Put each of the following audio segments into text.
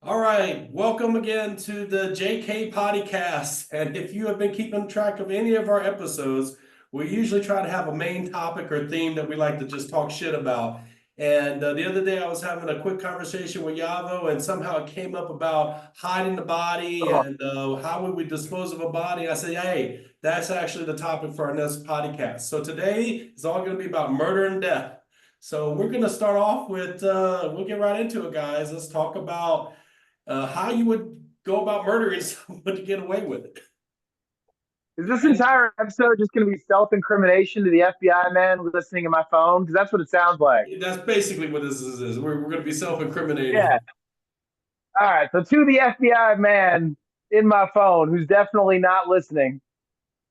All right, welcome again to the JK Pottycast. And if you have been keeping track of any of our episodes, we usually try to have a main topic or theme that we like to just talk shit about. And the other day I was having a quick conversation with Yavo, and somehow it came up about hiding the body Oh, and how we would dispose of a body. I said, hey, that's actually the topic for our next podcast. So today is all going to be about murder and death. So we're going to start off with, we'll get right into it, guys. Let's talk about how you would go about murdering someone to get away with it. is this entire episode just going to be self-incrimination to the FBI man listening to my phone? Because that's what it sounds like. That's basically what this is. We're going to be Yeah. self-incriminating. All right. So to the FBI man in my phone, who's definitely not listening,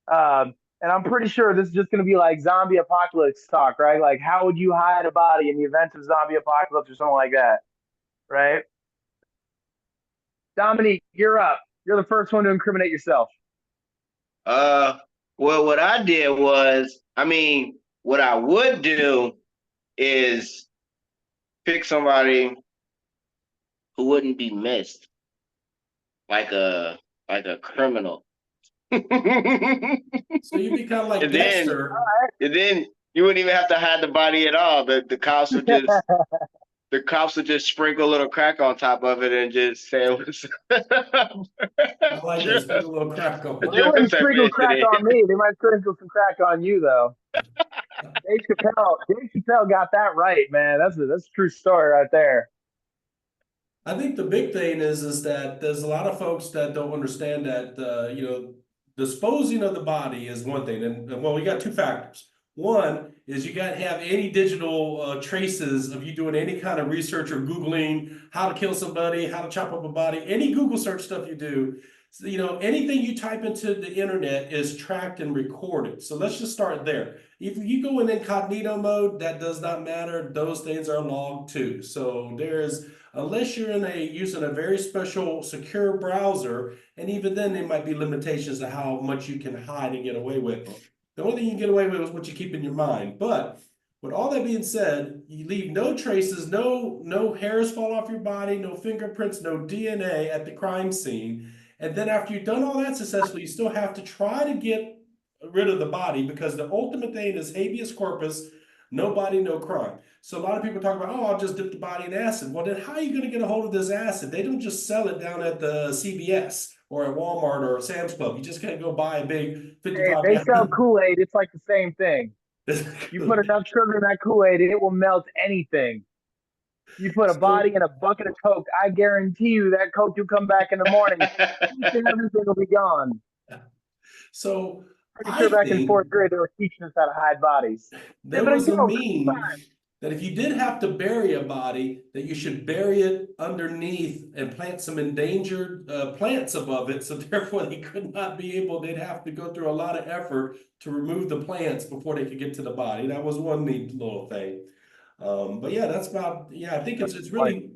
and I'm pretty sure this is just going to be like zombie apocalypse talk, right? Like, how would you hide a body in the event of zombie apocalypse or something like that, right? Dominique, you're up. You're the first one to incriminate yourself. Uh, well, what I did was, what I would do is pick somebody who wouldn't be missed, like a criminal. and So you'd be kind of like then Dexter. and then you wouldn't even have to hide the body at all. The cops would just sprinkle a little crack on top of it and just say it was I like that. drug, Sprinkle a little crack on Well, they it. wouldn't drugs I sprinkle mentioned crack on it. me. They might sprinkle some crack on you, though. Dave Chappelle got that right, man. That's a true story right there. I think the big thing is that there's a lot of folks that don't understand that disposing of the body is one thing, and well, we got two factors. One is you got to have any digital traces of you doing any kind of research or Googling how to kill somebody, how to chop up a body, any Google search stuff you do. So, anything you type into the internet is tracked and recorded. So let's just start there. If you go in incognito mode, that does not matter. Those things are logged too. So there's unless you're using a very special secure browser, and even then there might be limitations to how much you can hide and get away with. The only thing you can get away with is what you keep in your mind. But with all that being said, you leave no traces, no hairs fall off your body, no fingerprints, no DNA at the crime scene. And then after you've done all that successfully, you still have to try to get rid of the body, because the ultimate thing is habeas corpus, no body, no crime. So a lot of people talk about, oh, I'll just dip the body in acid. Well, then how are you going to get a hold of this acid? They don't just sell it down at the CVS or at Walmart or Sam's Club. You just can't go buy a big Hey, if 55 they sell gallon. Kool-Aid, it's like the same thing. You put enough sugar in that Kool-Aid, and it will melt anything. You put a body So, in a bucket of Coke, I guarantee you that Coke will come back in the morning. Each and everything will be gone. so Pretty I sure back in think fourth grade, they were teaching us how to hide bodies. there Dipping and was a Coke. meme that if you did have to bury a body, that you should bury it underneath and plant some endangered plants above it. So therefore, they could not be able. They'd have to go through a lot of effort to remove the plants before they could get to the body. That was one neat little thing. But yeah, that's about. Yeah, I think it's really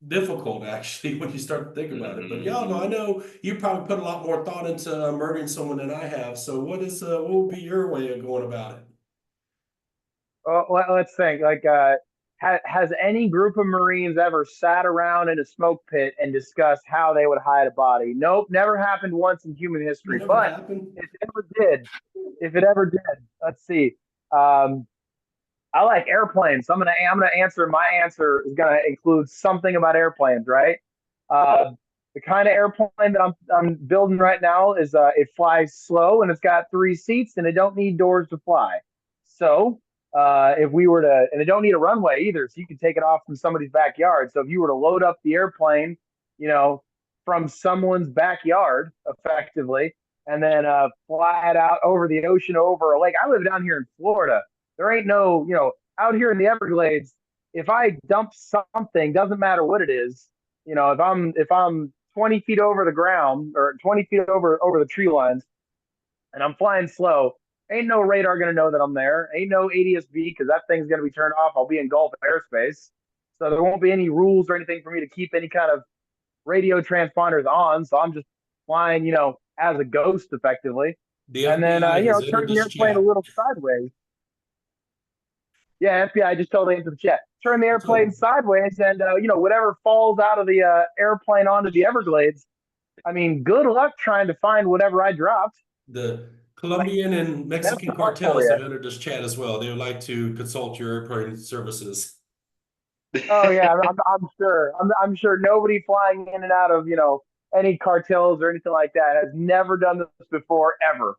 difficult actually when you start to think about it. But yeah, no, I Mhm. know you probably put a lot more thought into murdering someone than I have. So what would be your way of going about it? Let's think. Like, has any group of Marines ever sat around in a smoke pit and discussed how they would hide a body? Nope, never happened once in human history. Never But happened. if it ever did, if it ever did, let's see. Um, I like airplanes. So I'm gonna answer. My answer is gonna include something about airplanes, right? Uh, the kind of airplane that I'm building right now is it flies slow and it's got three seats and it don't need doors to fly. So if we were to, and it don't need a runway either, so you can take it off from somebody's backyard. So if you were to load up the airplane, you know, from someone's backyard, effectively, and then fly it out over the ocean, over a lake. I live down here in Florida. There ain't no, out here in the Everglades, if I dump something, doesn't matter what it is, if I'm 20 feet over the ground or 20 feet over the tree lines and I'm flying slow, ain't no radar gonna know that I'm there. Ain't no ADSB because that thing's gonna be turned off. I'll be in Gulf airspace. So there won't be any rules or anything for me to keep any kind of radio transponders on. So I'm just flying, as a ghost effectively. The And then FBI has entered turn the this airplane a chat. little sideways. Yeah, FBI just totally into the chat. Turn the airplane So sideways, and whatever falls out of the airplane onto the Everglades. I mean, good luck trying to find whatever I dropped. the Colombian and That's Mexican the fun for cartels you. have entered this chat as well. They would like to consult your airplane services. Oh yeah, I'm sure. I'm sure nobody flying in and out of any cartels or anything like that has never done this before ever.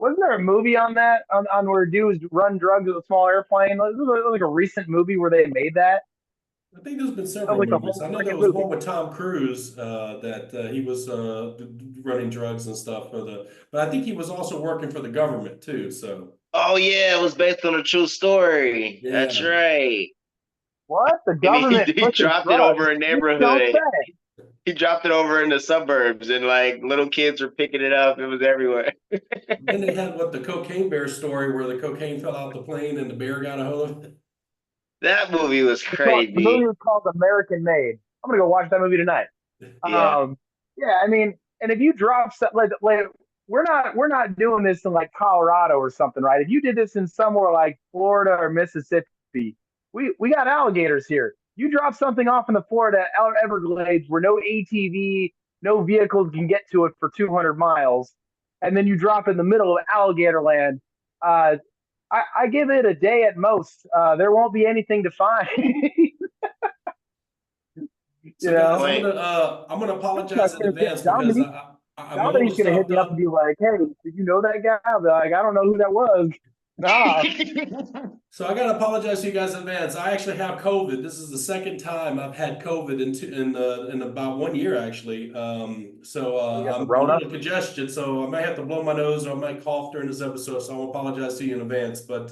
Wasn't there a movie on that on where dudes run drugs with a small airplane? It was like a recent movie where they made that. I think there's been That was several like a movies. whole I know there freaking was movie. one with Tom Cruise that he was running drugs and stuff for but I think he was also working for the government too. So Oh yeah, it was based on a true story. That's yeah, right. What? The And government he pushes dropped it drugs? over a You don't neighborhood. say. He dropped it over in the suburbs, and like little kids were picking it up. It was everywhere. then they had the cocaine bear story where the cocaine fell out the plane and the bear got a hold of it. That movie was The movie crazy. was called American Made. I'm gonna go watch that movie tonight. Yeah. Yeah, I mean, and if you drop stuff like we're not doing this in like Colorado or something, right? If you did this in somewhere like Florida or Mississippi, we got alligators here. You drop something off in the Florida Everglades where no ATV, no vehicles can get to it for 200 miles, and then you drop in the middle of alligator land. Uh, I give it a day at most. There won't be anything to find. you So guys, know, Point. I'm gonna apologize That's in gonna say, advance because I'm Dominique's almost gonna hit stopped me up and up. be like, "Hey, did you know that guy?" I'll be like, "I don't know who that was." Nah, So I gotta apologize to you guys in advance. I actually have COVID. This is the second time I've had COVID in about 1 year actually. you got the I'm a Rona. little congested, so I might have to blow my nose or I might cough during this episode. So I apologize to you in advance. But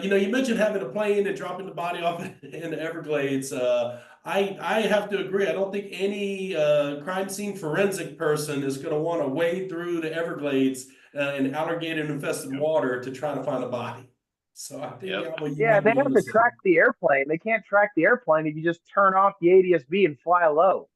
you mentioned having a plane and dropping the body off in the Everglades. I have to agree. I don't think any crime scene forensic person is going to want to wade through the Everglades in alligator infested water to try to find a body. So I think Yep. Alba, you Yeah, might they be on have the to track same. the airplane. They can't track the airplane if you just turn off the ADSB and fly low.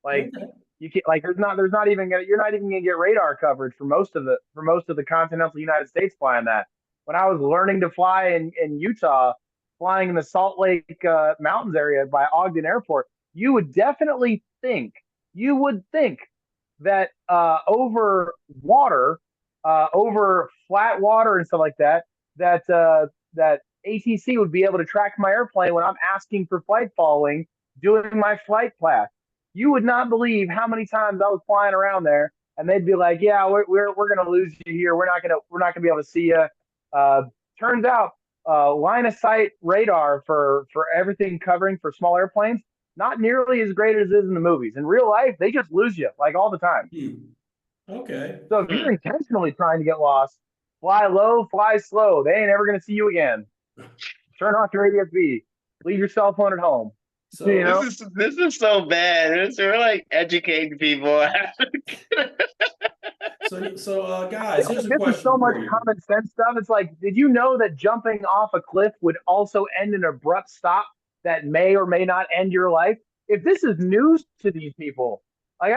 Like Okay. you can't. Like there's not even gonna. You're not even gonna get radar coverage for most of the continental United States flying that. When I was learning to fly in Utah, flying in the Salt Lake Mountains area by Ogden Airport, you would think that over water, over flat water and stuff like that, that ATC would be able to track my airplane when I'm asking for flight following, doing my flight class. You would not believe how many times I was flying around there, and they'd be like, "Yeah, we're gonna lose you here. We're not gonna be able to see you." Uh, Turns out, line of sight radar for everything covering for small airplanes not nearly as great as it is in the movies. In real life, they just lose you like all the time. Hmm. Okay. So if Hmm. you're intentionally trying to get lost, fly low, fly slow. They ain't ever gonna see you again. Turn off your ADSB. Leave your cell phone at home. You So This know, is this is so bad. We're like educating people. guys, here's a this is so question much for you. common sense stuff. It's like, did you know that jumping off a cliff would also end in an abrupt stop that may or may not end your life? If this is news to these people, like,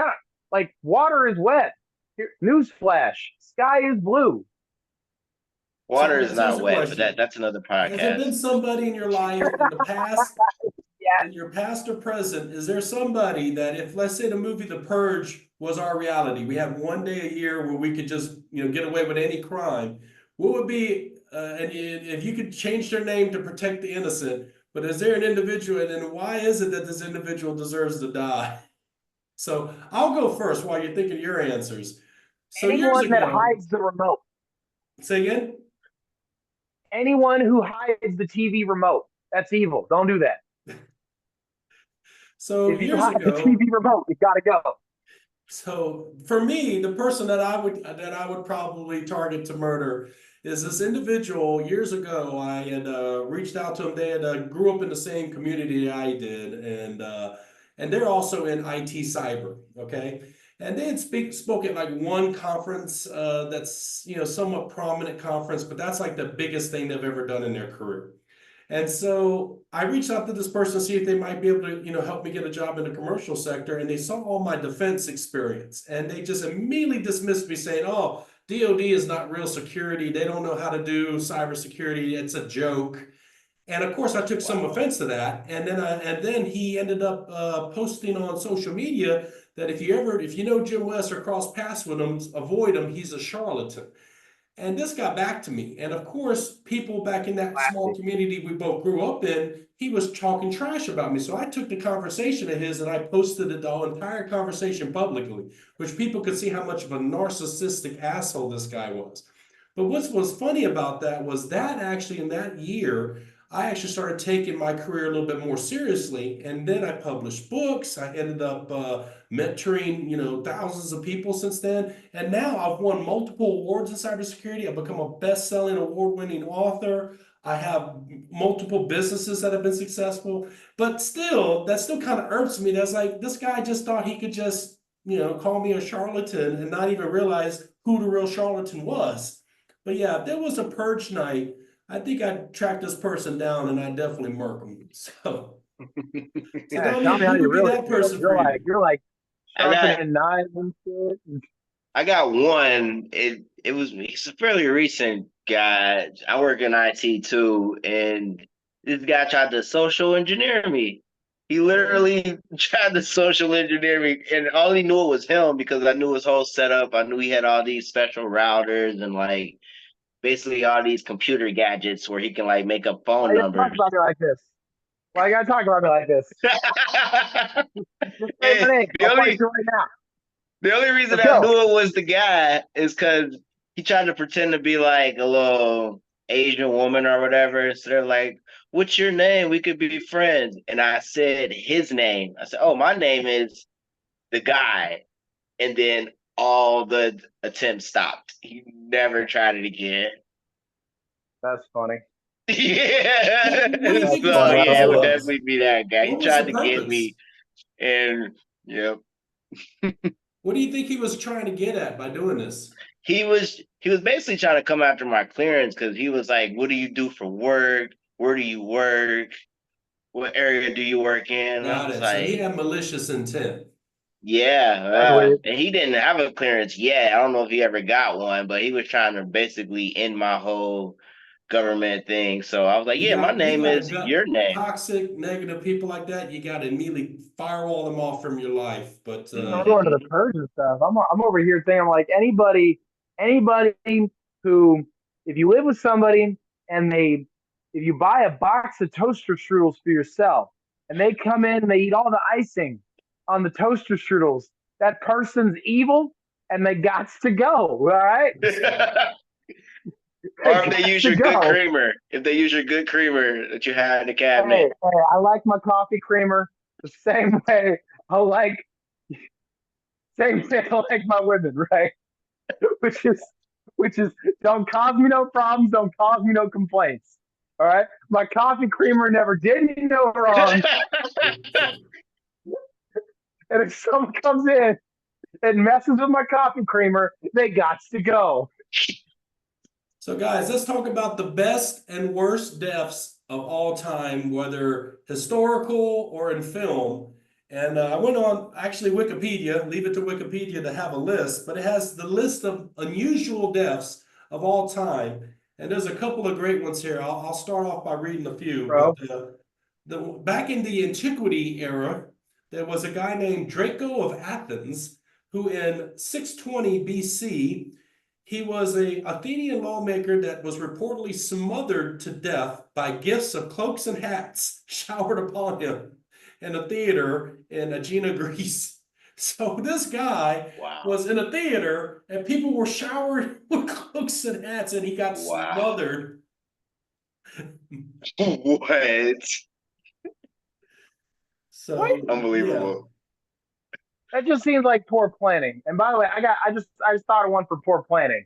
like water is wet. Here, newsflash: sky is blue. So Water is guys, here's not a wet, but question. that's another Has there been podcast. somebody in your life in the past, Yeah, in your past or present, is there somebody that if, let's say, the movie The Purge was our reality, we have one day a year where we could just, get away with any crime, what would be, if you could change their name to protect the innocent, but is there an individual, and then why is it that this individual deserves to die? So I'll go first while you're thinking your answers. So years anyone that ago, hides the remote, say again? anyone who hides the TV remote, that's evil. Don't do that. So If you years hide the ago, TV remote, you gotta go. So for me, the person that I would probably target to murder is this individual. Years ago, I had reached out to them. They had grew up in the same community I did, and they're also in IT cyber. Okay, and they had spoke at like one conference that's somewhat prominent conference, but that's like the biggest thing they've ever done in their career. And so I reached out to this person to see if they might be able to, help me get a job in the commercial sector. And they saw all my defense experience and they just immediately dismissed me saying, oh, DoD is not real security. They don't know how to do cybersecurity. It's a joke. And of course, I took some Wow. offense to that. And then he ended up posting on social media that if you know Jim West or cross paths with him, avoid him. He's a charlatan. And this got back to me. And of course, people back in that small Classy. community we both grew up in, he was talking trash about me. So I took the conversation of his and I posted the entire conversation publicly, which people could see how much of a narcissistic asshole this guy was. But what was funny about that was that actually in that year, I actually started taking my career a little bit more seriously. And then I published books. I ended up mentoring, thousands of people since then. And now I've won multiple awards in cybersecurity. I've become a best-selling, award-winning author. I have multiple businesses that have been successful. But still, that still kind of irks me. That's like this guy just thought he could just, call me a charlatan and not even realize who the real charlatan was. But yeah, if there was a purge night, I think I'd track this person down and I'd definitely murk him. So Yeah, tell tell me, me how who you would be really that feel. person for you? You're like I got sharpening knives and shit. I got one. He's a fairly recent guy. I work in IT too, and this guy tried to social engineer me. He literally tried to social engineer me, and all he knew it was him because I knew his whole setup. I knew he had all these special routers and like basically all these computer gadgets where he can like make up Why phone you gotta talk numbers. about me like this? Why you gotta talk about me like this? Just say my And name. the I'll fight only you right now. The only reason Let's I go. knew it was the guy is because he tried to pretend to be like a little Asian woman or whatever. So they're like, "What's your name? We could be friends." And I said his name. I said, "Oh, my name is the guy." And then all the attempts stopped. He never tried it again. That's funny. Yeah. What do you think That's his So funny. I yeah, purpose it would love it. was? definitely be that guy. He What was the tried to get me, purpose? and yep. What do you think he was trying to get at by doing this? He was basically trying to come after my clearance because he was like, "What do you do for work? Where do you work? What area do you work in?" And I Got was it. So he like, had malicious intent. "Yeah, That's yeah." weird. And he didn't have a clearance yet. I don't know if he ever got one, but he was trying to basically end my whole government thing. So I was like, "Yeah, my You name got a is gut your name." toxic, negative people like that. You got to immediately firewall them off from your life. But I'm going to the Mhm. purge and stuff. I'm over here thinking like anybody who, if you live with somebody and if you buy a box of toaster strudels for yourself and they come in and they eat all the icing on the toaster strudels, that person's evil and they got to go. All right, they Or if they got use to your good go. creamer, if they use your good creamer that you had in the Hey, cabinet. I like my coffee creamer the same way I like same way I like my women, right? which is which is don't cause me no problems, don't cause me no complaints. All right. My coffee creamer never did me no wrong. And if someone comes in and messes with my coffee creamer, they got to go. so, guys, let's talk about the best and worst deaths of all time, whether historical or in film. And I went on actually Wikipedia, leave it to Wikipedia to have a list, but it has the list of unusual deaths of all time. And there's a couple of great ones here. I'll start off by reading a few. But Bro. back in the antiquity era, there was a guy named Draco of Athens who in 620 BC he was a Athenian lawmaker that was reportedly smothered to death by gifts of cloaks and hats showered upon him in a theater in Aegina, Greece. So this guy Wow. was in a theater and people were showered with cloaks and hats and he got Wow. smothered. What? What? So yeah, Unbelievable. That just seems like poor planning. And by the way, I just thought of one for poor planning.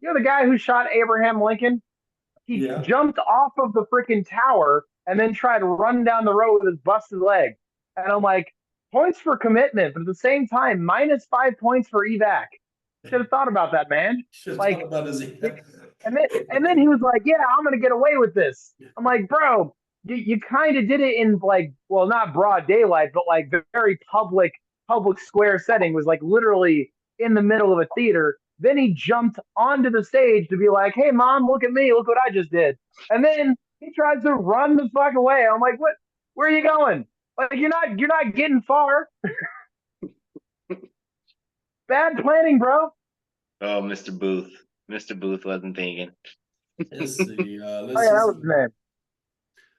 You know the guy who shot Abraham Lincoln? He yeah. jumped off of the freaking tower and then tried to run down the road with his busted leg. And I'm like, points for commitment, but at the same time, minus 5 points for evac. Should have thought about that, man. Should have thought Like, about his. and then he was like, "Yeah, I'm gonna get away with this." I'm like, "Bro, you kind of did it in like, well, not broad daylight, but like the very public square setting was like literally in the middle of a theater. Then he jumped onto the stage to be like, "Hey, mom, look at me! Look what I just did!" And then he tries to run the fuck away. I'm like, "What? Where are you going? Like, you're not getting far. Bad planning, bro." Oh, Mr. Booth. Mr. Booth wasn't thinking. Let's see. Oh Let's yeah, that just was his name.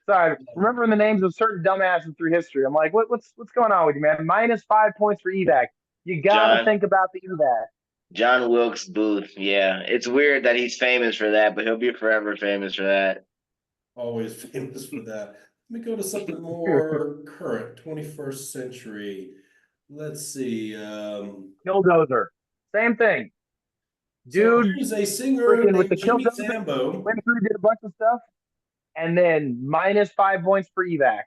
Sorry, remembering the names of certain dumbasses through history. I'm like, what's going on with you, man? -5 points for evac. You gotta John think about the evac. John Wilkes Booth. Yeah. It's weird that he's famous for that, but he'll be forever famous for that. always famous for that. Let me go to something more current, 21st century. Let's see. Killdozer, same thing. So Dude, here's a singer freaking with named the Jimmy Killdozer, Zambo. went through, did a bunch of stuff, and then -5 points for evac.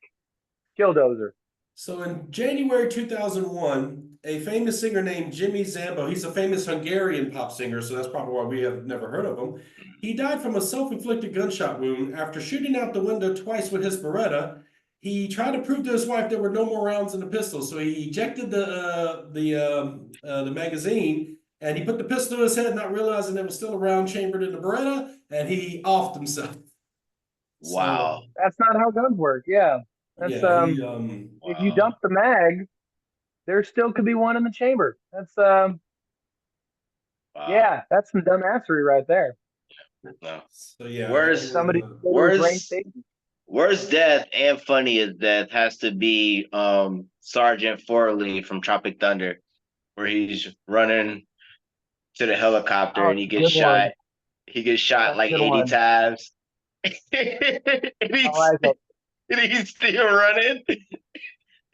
Killdozer. So in January 2001, a famous singer named Jimmy Zambo, he's a famous Hungarian pop singer, so that's probably why we have never heard of him. He died from a self-inflicted gunshot wound after shooting out the window twice with his Beretta. He tried to prove to his wife there were no more rounds in the pistol, so he ejected the magazine and he put the pistol to his head, not realizing there was still a round chambered in the Beretta, and he offed himself. Wow. So That's not how guns work. Yeah, that's yeah, if you Wow. dump the mag, there still could be one in the chamber. That's Wow. yeah, that's some dumbassery right there. No. so yeah, that Worst would Somebody go to a brain worst station. worst death and funniest death has to be Sergeant Forley from Tropic Thunder, where he's running to the helicopter Oh, and it's a good one. he gets shot That's a like good 80 one. times. I like it. And he's still running.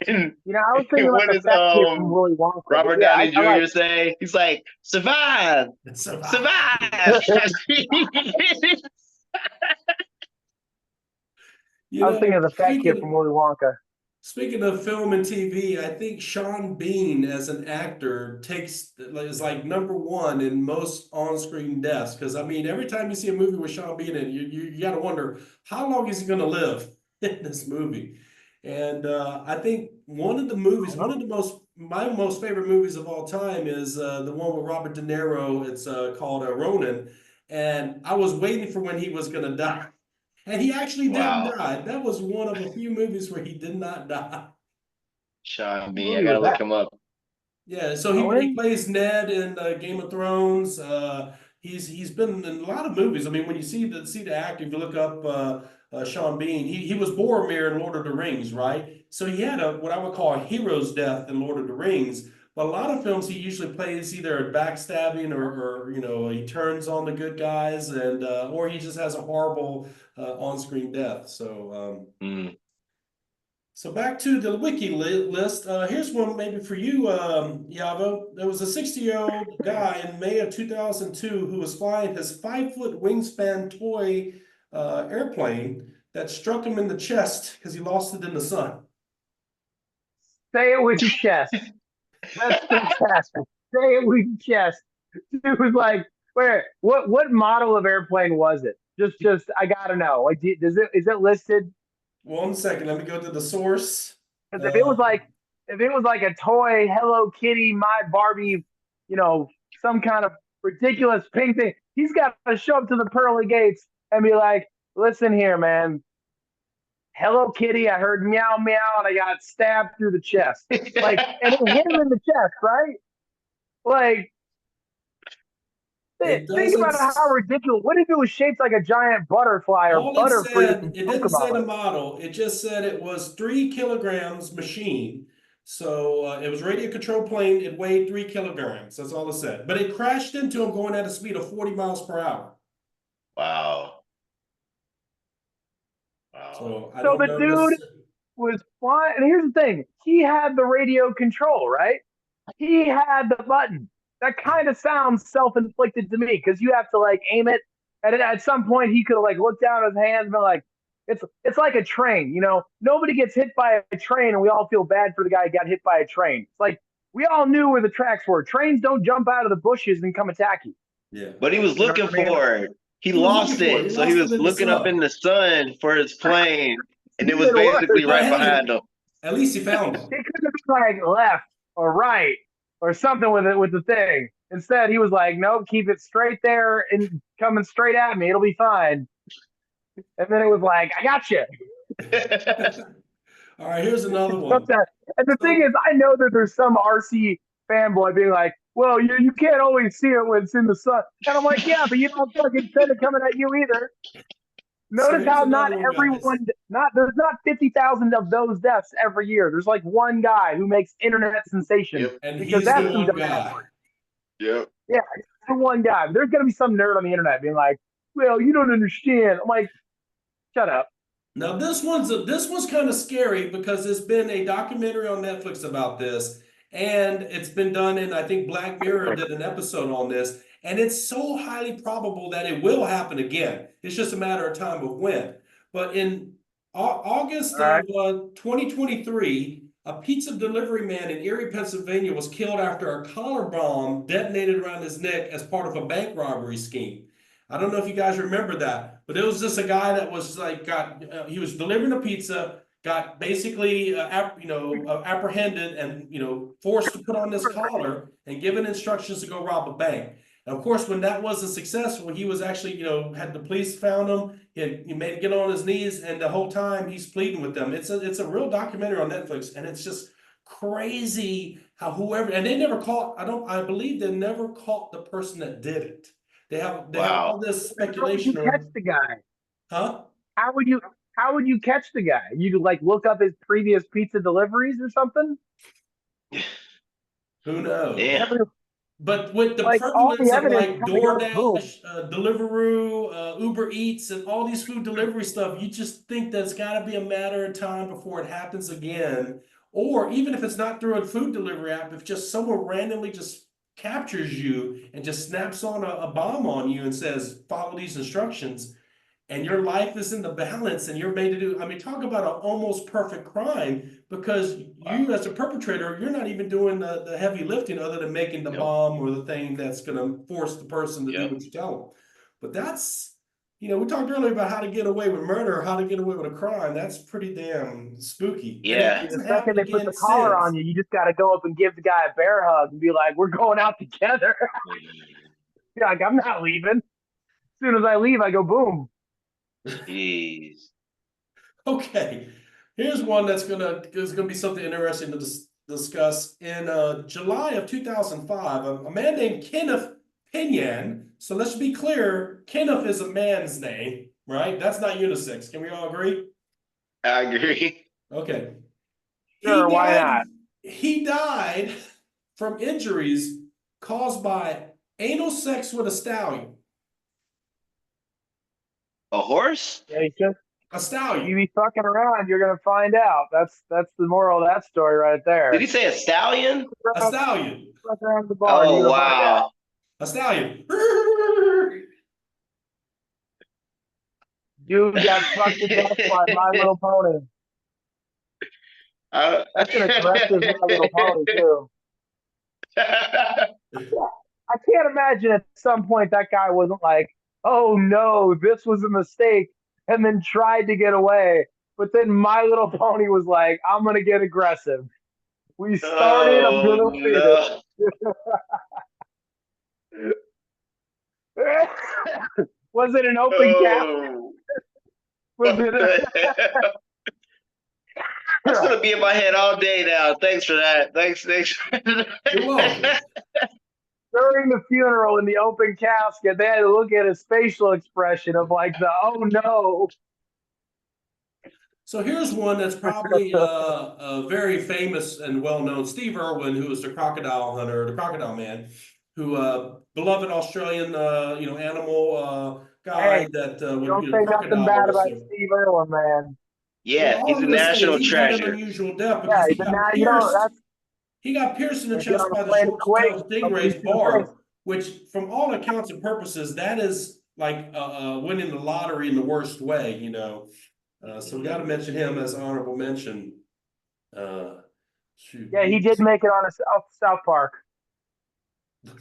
And I was thinking about what the does fat kid from Willy Wonka, but Robert yeah, Downey I like Jr. say? He's like, survive, survive. survive. You I was thinking know, of the fat kid from Willy Wonka. speaking of film and TV, I think Sean Bean as an actor is like number one in most on-screen deaths. Because I mean, every time you see a movie with Sean Bean in it, you got to wonder how long is he going to live in this movie. And I think one of the my most favorite movies of all time is the one with Robert De Niro. It's called Ronin, and I was waiting for when he was going to die. And he actually didn't Wow. die. That was one of a few movies where he did not die. Sean What Bean, I movie gotta was look that? him up. Yeah, so he Conan? plays Ned in Game of Thrones. He's been in a lot of movies. I mean, when you see the actor, if you look up Sean Bean, he was Boromir in Lord of the Rings, right? So he had a what I would call a hero's death in Lord of the Rings. But a lot of films he usually plays either a backstabbing or he turns on the good guys and or he just has a horrible on-screen death. Mm. So back to the wiki list. Here's one maybe for you, Yavo. There was a 60-year-old guy in May of 2002 who was flying his 5-foot wingspan toy airplane that struck him in the chest because he lost it in the sun. Say it with your chest. That's fantastic. Say it with your chest. It was like, where? What model of airplane was it? Just I gotta know. Like, is it listed? 1 second, let me go to the source. Because Uh, if it was like a toy Hello Kitty, My Barbie, some kind of ridiculous pink thing, he's got to show up to the pearly gates and be like, "Listen here, man. Hello Kitty, I heard meow meow and I got stabbed through the chest." Like, and it hit him in the chest, right? Like, it think doesn't. about how ridiculous. What if it was shaped like a giant butterfly or All Butterfree it from didn't say the Pokemon? model. It just said it was 3 kilograms machine. So it was radio control plane. It weighed 3 kilograms. That's all it said. But it crashed into him going at a speed of 40 miles per hour. Wow. Wow. So I So don't the know dude this. was flying. And here's the thing: he had the radio control, right? He had the button. That kind of sounds self-inflicted to me because you have to like aim it. And at some point, he could have like looked down at his hands and been like, "It's like a train, Nobody gets hit by a train, and we all feel bad for the guy who got hit by a train. It's like we all knew where the tracks were. Trains don't jump out of the bushes and come attack you. Yeah. But he was You know looking what I mean? for it. He He was looking lost for it. it. He So he lost it was in the looking up sun. in the sun for his plane. And it was Even worse, basically But right hey, behind him. at least he found him. he could have been like left or right or something with it with the thing. Instead, he was like, "Nope, keep it straight there and coming straight at me. It'll be fine." And then it was like, "I got you." All right, here's another one. And the thing So, is, I know that there's some RC fanboy being like, "Well, you can't always see it when it's in the sun," and I'm like, "Yeah, but you don't fucking send it coming at you either." so Notice here's how not another one, guys. everyone, not there's not 50,000 of those deaths every year. There's like one guy who makes internet sensation Yep. And because he's the that's some one dumbass. guy. Yep. Yeah, the one guy. There's gonna be some nerd on the internet being like, "Well, you don't understand." I'm like, "Shut up." Now this one's kind of scary because there's been a documentary on Netflix about this, and it's been done in, I think Black Mirror did an episode on this, and it's so highly probable that it will happen again. It's just a matter of time of when. But in August All right. of 2023, a pizza delivery man in Erie, Pennsylvania was killed after a collar bomb detonated around his neck as part of a bank robbery scheme. I don't know if you guys remember that, but it was just a guy that was like he was delivering a pizza, got basically apprehended and forced to put on this collar and given instructions to go rob a bank. And of course, when that wasn't successful, he was actually had the police found him. He made him get on his knees, and the whole time he's pleading with them. It's a real documentary on Netflix, and it's just crazy how whoever, and they never caught. I believe they never caught the person that did it. They have all Wow. this How would you speculation catch or the guy? huh? How would you how would you catch the guy? You like look up his previous pizza deliveries or something? Who knows? Damn. Every, But with the like all the prevalence of evidence like kind of goes boom. DoorDash, Deliveroo, Uber Eats, and all these food delivery stuff, you just think that's got to be a matter of time before it happens again. Or even if it's not through a food delivery app, if just someone randomly just captures you and just snaps on a bomb on you and says, follow these instructions, and your life is in the balance and you're made to do, I mean, talk about an almost perfect crime because Wow. you as a perpetrator, you're not even doing the heavy lifting other than making the Nope. bomb or the thing that's going to force the person to do Yep. what you tell them. But we talked earlier about how to get away with murder, how to get away with a crime. That's pretty damn spooky. And it Yeah. The hasn't second happened they put the again collar on since. you, you just got to go up and give the guy a bear hug and be like, "We're going out together." You're like, "I'm not leaving." As soon as I leave, I go boom. Jeez. Okay, here's one that's gonna be something interesting to discuss. In July of 2005, a man named Kenneth Pinion. So let's be clear, Kenneth is a man's name, right? That's not unisex. Can we all agree? I agree. Okay. He Sure, why died. not? He died from injuries caused by anal sex with a stallion. A horse? Yeah, you just A you stallion. be fucking around, you're gonna find out. That's the moral of that story right Did there. he say a stallion? A stallion. Fuck around the bar, Oh you're gonna find out. wow. A stallion. Dude got fucked to death by My Little Pony. Uh, That's an aggressive My Little Pony too. I can't imagine at some point that guy wasn't like, "Oh no, this was a mistake," and then tried to get away. But then My Little Pony was like, "I'm gonna get aggressive. We started. I'm oh gonna finish." no. Was it an open cap? Oh. Was What it? the hell? That's gonna be in my head all day now. Thanks for that. Thanks. You're welcome. During the funeral in the open casket, they had to look at his facial expression of like the "oh no." So here's one that's probably very famous and well known. Steve Irwin, who was the crocodile hunter, the crocodile man, who beloved Australian animal guy Hey, that don't say nothing crocodile bad about wrestler. Steve Irwin, man. Well, Yeah, all he's a I'm going to say is national he had an treasure. unusual death Yeah, because he but got now you know pierced. that's He got pierced in the gonna get chest on a by the plane to Kuwait. short-tailed Nobody stingray's see the face. barb, which, from all accounts and purposes, that is like winning the lottery in the worst way. So we got to mention him as an honorable mention. Uh, shoot, Yeah, he did make it on a South Park.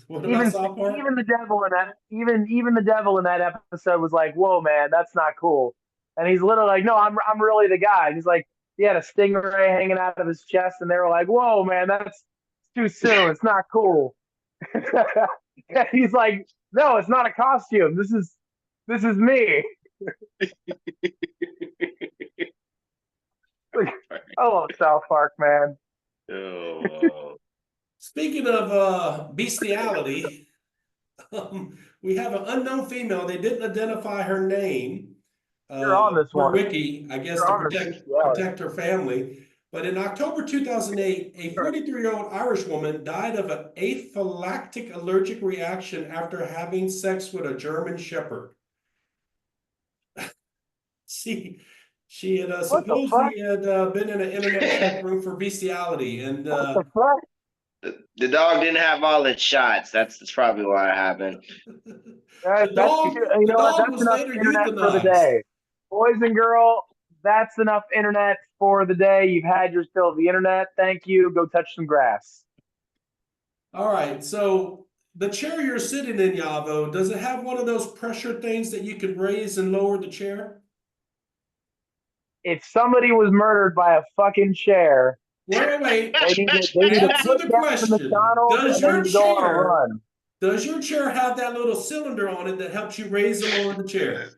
what about Even South Park? even the devil in that even the devil in that episode was like, "Whoa, man, that's not cool." And he's literally like, "No, I'm really the guy." He's like, he had a stingray hanging out of his chest, and they were like, "Whoa, man, that's too soon. It's not cool." And he's like, no, it's not a costume. This is me. Like, I love South Park, man. Oh, Speaking of bestiality, we have an unknown female. They didn't identify her name You're on this for one. Wiki, I guess, You're to on the bestiality. protect her family. But in October 2008, a 43-year-old Irish woman died of an anaphylactic allergic reaction after having sex with a German Shepherd. She had What the fuck? supposedly had been in an internet chat room for bestiality, and What the fuck? the dog didn't have all its shots. That's probably why it happened. That's you the know what? dog That's was enough later internet for the euthanized. day, boys and girl. That's enough internet for the day. You've had your fill of the internet. Thank you. Go touch some grass. All right, so the chair you're sitting in, Yavo, does it have one of those pressure things that you can raise and lower the chair? If somebody was murdered by a fucking chair, Wait. they need to Answer put the down the question. McDonald's and they need to go on a run. Does your chair have that little cylinder on it that helps you raise and lower the chair?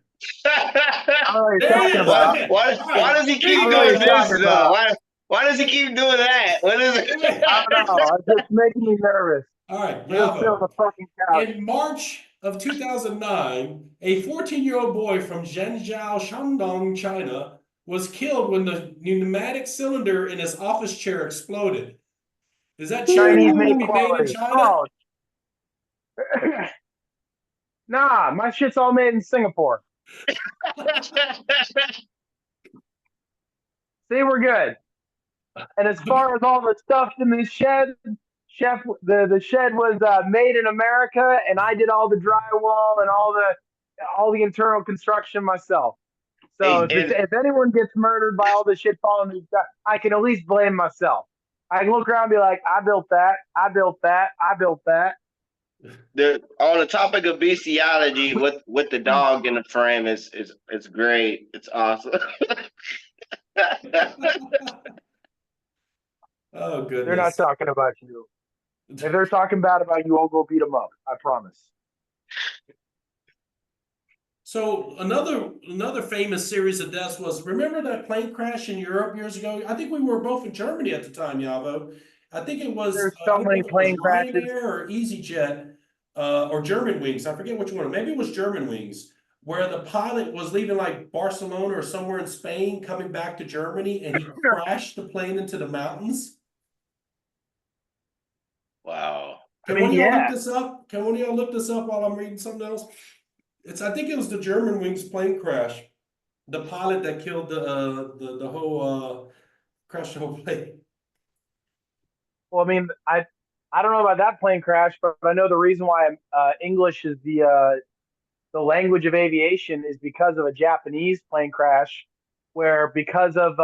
I don't know what you're There talking it is. about. Okay. Why All why right. does he Here you keep I don't know what go, doing you're this talking Vince. though? about. Why does he keep doing that? What is it? I don't know. It's just making me nervous. All right, We're gonna sit on Yavo. the fucking couch. In March of 2009, a 14-year-old boy from Zhengzhou, Shandong, China, was killed when the pneumatic cylinder in his office chair exploded. Is that chair Chinese going to made be made in quality. China? Oh, nah, my shit's all made in Singapore. See, we're good. And as far as all the stuff in the shed, the shed was made in America, and I did all the drywall and all the internal construction myself. So Hey, and if anyone gets murdered by all the shit falling to the sky, I can at least blame myself. I can look around and be like, I built that, I built that, I built that. on the topic of bestiality with the dog in the frame is great. It's awesome. Oh, They're not goodness. talking about you. If they're talking bad about you, I'll go beat them up. I promise. So another famous series of deaths was, remember that plane crash in Europe years ago? I think we were both in Germany at the time, Yavo. I think it was There's I so don't know many if it was plane crashes. Ryanair or EasyJet or German Wings. I forget which one. Maybe it was German Wings, where the pilot was leaving like Barcelona or somewhere in Spain, coming back to Germany, and he crashed the plane into the mountains. Wow. Can one of y'all look this up? Can one of y'all look this up while I'm reading something else? I think it was the German Wings plane crash. The pilot that killed the whole crashed the whole plane. Well, I mean, I don't know about that plane crash, but I know the reason why English is the language of aviation is because of a Japanese plane crash, where because of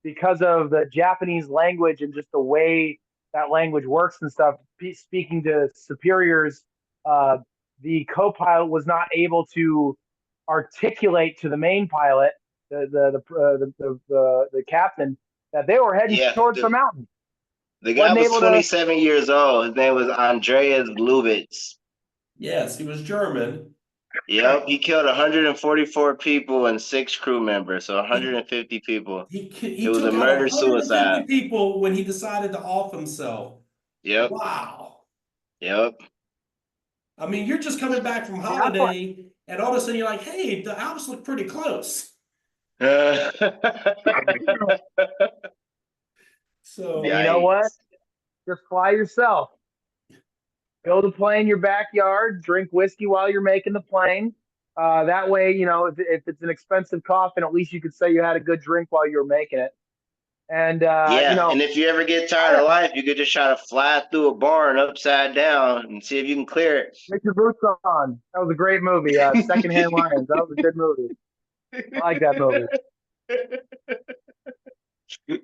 the Japanese language and just the way that language works and stuff, speaking to superiors, uh, the co-pilot was not able to articulate to the main pilot, the captain, that they were heading Yeah, towards the mountain. the guy Wasn't was able to. 27 years old. His name was Andreas Lubitz. Yes, he was German. Yep, he killed 144 people and 6 crew members, so He 150 people. It he was a took out murder 150 suicide. people when he decided to off himself. Yep, Wow. yep. I mean, you're just coming back from Yeah, that's what. holiday, and all of a sudden you're like, hey, the Alps look pretty close. And you So know what? Yikes. Just fly yourself. Build a plane in your backyard. Drink whiskey while you're making the plane. That way, you know, if it's an expensive coffin, at least you could say you had a good drink while you were making it. And you Yeah, know, and if you ever get tired of life, you could just try to fly through a barn upside down and see if you can clear get your boots on. That was a great movie. Secondhand Lions. That was a good movie. I like that movie. it.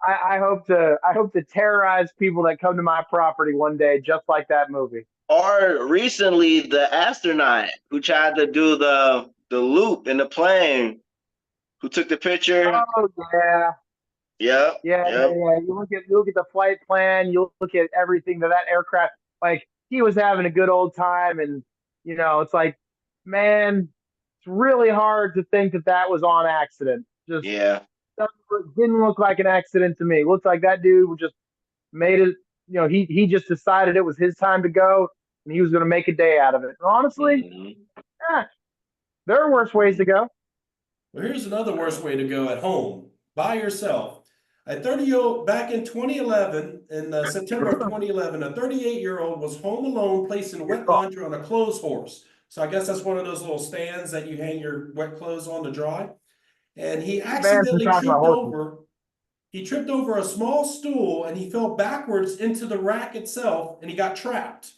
I hope to terrorize people that come to my property one day, just like that movie. Or recently, the astronaut who tried to do the loop in the plane, who took the picture. Oh yeah, Yep, yeah, yeah, yep. yeah. You look at the flight plan. You look at everything that aircraft. Like he was having a good old time, and it's like, man, it's really hard to think that that was on accident. Just Yeah. didn't look like an accident to me. It looked like that dude just made it. He just decided it was his time to go, and he was going to make a day out of it. And honestly, Mhm. eh, there are worse ways to go. Well, here's another worst way to go: at home, by yourself. A 30-year-old, back in 2011, in September of 2011, a 38-year-old was home alone placing Your wet fault. laundry on a clothes horse. So I guess that's one of those little stands that you hang your wet clothes on to dry. And he You banned from accidentally talking about horses. he tripped over a small stool and he fell backwards into the rack itself and he got trapped.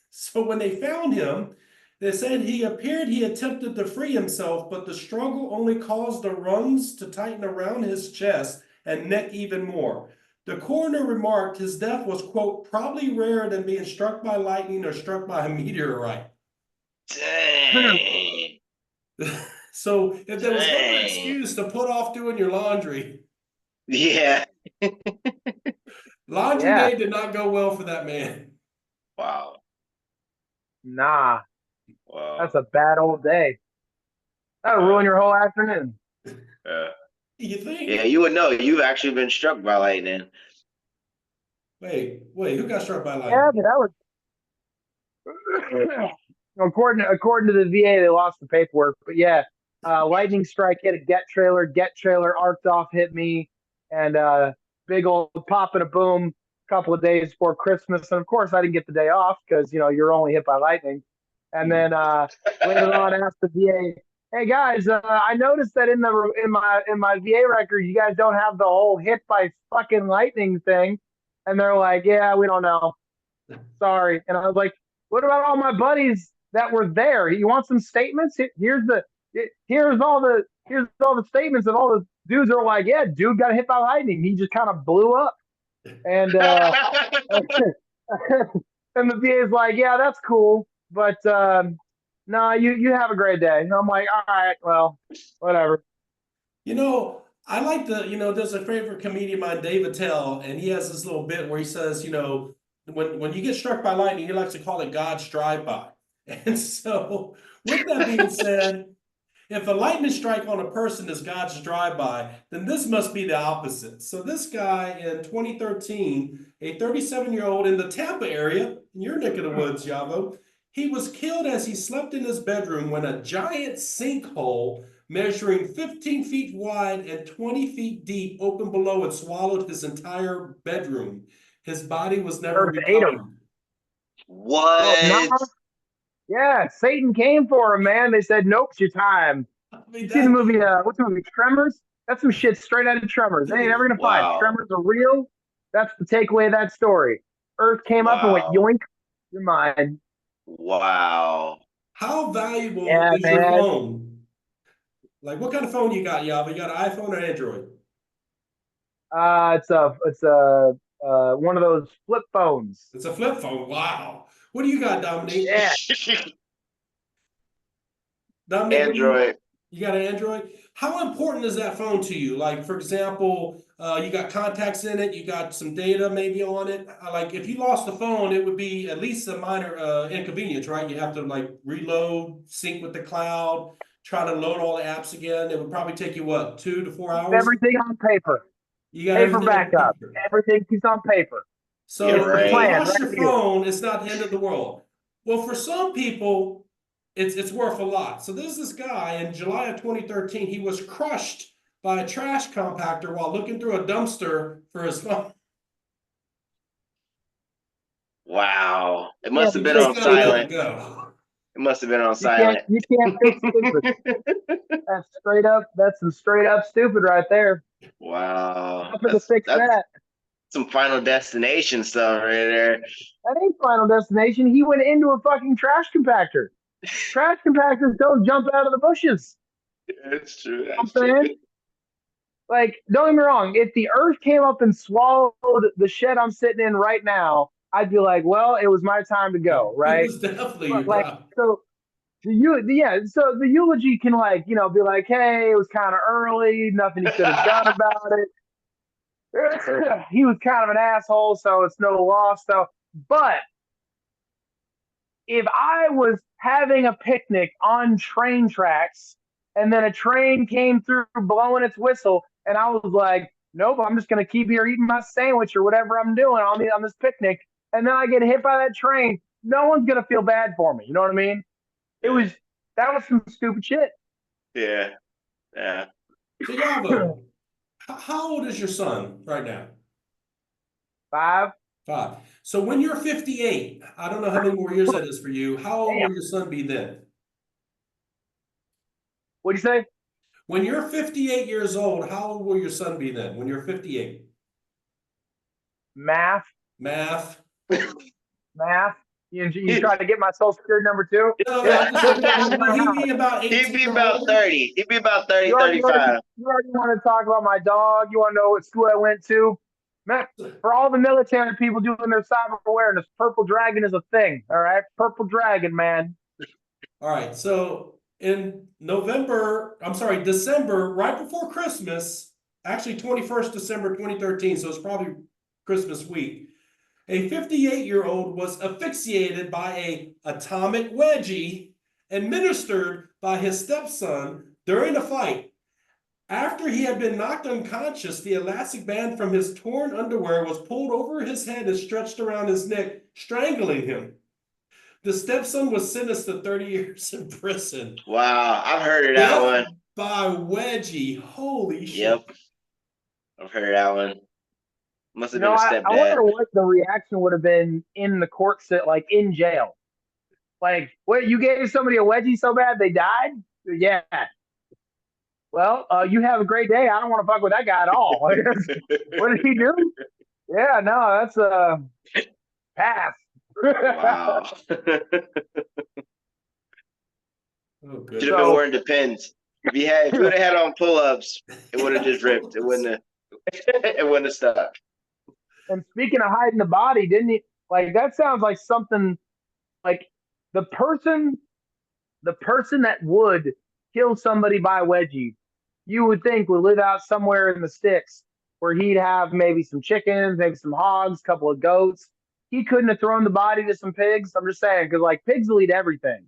So when they found him, they said he attempted to free himself, but the struggle only caused the rungs to tighten around his chest and neck even more. The coroner remarked his death was, quote, probably rarer than being struck by lightning or struck by a meteorite. Dang. So if there was no Dang. excuse to put off doing your laundry, Yeah. laundry Yeah, day did not go well for that man. Wow. nah, that's Wow. a bad old day. That'll ruin your whole afternoon. Uh, You yeah, think? you would know. You've actually been struck by lightning. Wait, who got struck by Yeah, lightning? but that was according to the VA, they lost the paperwork. But yeah, lightning strike hit a get trailer. Get trailer arced off, hit me, and big old pop and a boom. A couple of days before Christmas, and of course I didn't get the day off because you're only hit by lightning. And then later on, asked the VA, "Hey guys, I noticed that in my VA record, you guys don't have the whole hit by fucking lightning thing." And they're like, "Yeah, we don't know. Sorry." And I was like, "What about all my buddies that were there? You want some statements? Here's all the statements of all the dudes that are like, yeah, dude got hit by lightning. He just kind of blew up." And and the VA is like, "Yeah, that's cool, but no, you have a great day." And I'm like, "All right, well, whatever." I like there's a favorite comedian of mine, Dave Attell, and he has this little bit where he says, when you get struck by lightning, he likes to call it God's drive-by. And so, with that being said, if a lightning strike on a person is God's drive-by, then this must be the opposite. So this guy in 2013, a 37-year-old in the Tampa area, in your neck of the woods, Yavo, he was killed as he slept in his bedroom when a giant sinkhole measuring 15 feet wide and 20 feet deep opened below and swallowed his entire bedroom. His body was never Earth ate him. recovered. Well, nah, What? yeah, Satan came for him, man. They said, "Nope, it's your time." I mean, You see the that, movie? What's the movie? Tremors. That's some shit straight out of Tremors. They ain't ever gonna find it. Wow. Tremors are real. That's the takeaway of that story. Earth came up and went Wow. yoink. You're mine. Wow. how valuable Yeah, is your man. phone? Like, what kind of phone you got, Yava? You got an iPhone or Android? It's a one of those flip phones. It's a flip phone. Wow. What do you got, Dominique? Yeah. Dominique, what do Android. you got an Android? How important is that phone to you? Like, for example, you got contacts in it, you got some data maybe on it. Like, if you lost the phone, it would be at least a minor inconvenience, right? You have to like reload, sync with the cloud, try to load all the apps again. It would probably take you what, 2 to 4 hours? Everything on paper. You got Paper everything on backup. paper. Everything keeps on paper. Yeah, This So is the if you right. plan lost right your here. phone, it's not the end of the world. Well, for some people, it's worth a lot. So there's this guy in July of 2013. He was crushed by a trash compactor while looking through a dumpster for his phone. Wow. It You must can't have You been just on gotta let fix it silent. go. It must have been on stupid. silent. You can't fix stupid. That's straight up. That's some straight up stupid right there. Wow. Nothing to fix That's that. some Final Destination stuff right there. That ain't Final Destination. He went into a fucking trash compactor. Trash compactors don't jump out of the bushes. That's true. I'm That's true. saying, like, don't get me wrong. If the earth came up and swallowed the shed I'm sitting in right now, I'd be like, well, it was my time to go, It right? was definitely But your like, time. so so the eulogy can like, be like, hey, it was kind of early, nothing he could have done about it. He was kind of an asshole, so it's no loss. So, but if I was having a picnic on train tracks and then a train came through blowing its whistle, and I was like, nope, I'm just gonna keep here eating my sandwich or whatever I'm doing on this picnic, and then I get hit by that train, no one's gonna feel bad for me. You know what I mean? It was that was some stupid shit. Yeah. Yeah. So Yavo, how old is your son right now? 5. 5. So when you're 58, I don't know how many more years that is for you. How old Damn. will your son be then? What'd you say? When you're 58 years old, how old will your son be then? When you're 58? Math. Math. You try to get my social security number too? No, Yeah. he'd be about 18. He'd be about 30. He'd be about 30, You already 35. want to talk about my dog. You want to know what school I went to? Man, for all the military people doing their cyber awareness, Purple Dragon is a thing. All right, Purple Dragon, man. All right. So in December, right before Christmas, actually 21st December 2013. So it's probably Christmas week. A 58-year-old was asphyxiated by a atomic wedgie administered by his stepson during a fight. After he had been knocked unconscious, the elastic band from his torn underwear was pulled over his head and stretched around his neck, strangling him. The stepson was sentenced to 30 years in prison. Wow, I've heard of that one. By wedgie. Holy shit. Yep. I've heard of that one. Must have been a I stepdad. wonder what the reaction would have been in the court sit, like in jail. Like, what, you gave somebody a wedgie so bad they died? Yeah. Well, you have a great day. I don't want to fuck with that guy at all. What did he do? Yeah, no, that's a pass. Wow. Oh, good. Should have been wearing Depends. If you would have had on pull-ups, it would have just ripped. It wouldn't have stuck. And speaking of hiding the body, didn't he? Like, that sounds like something like the person that would kill somebody by wedgie, you would think would live out somewhere in the sticks where he'd have maybe some chickens, maybe some hogs, a couple of goats. He couldn't have thrown the body to some pigs. I'm just saying, because like pigs will eat everything.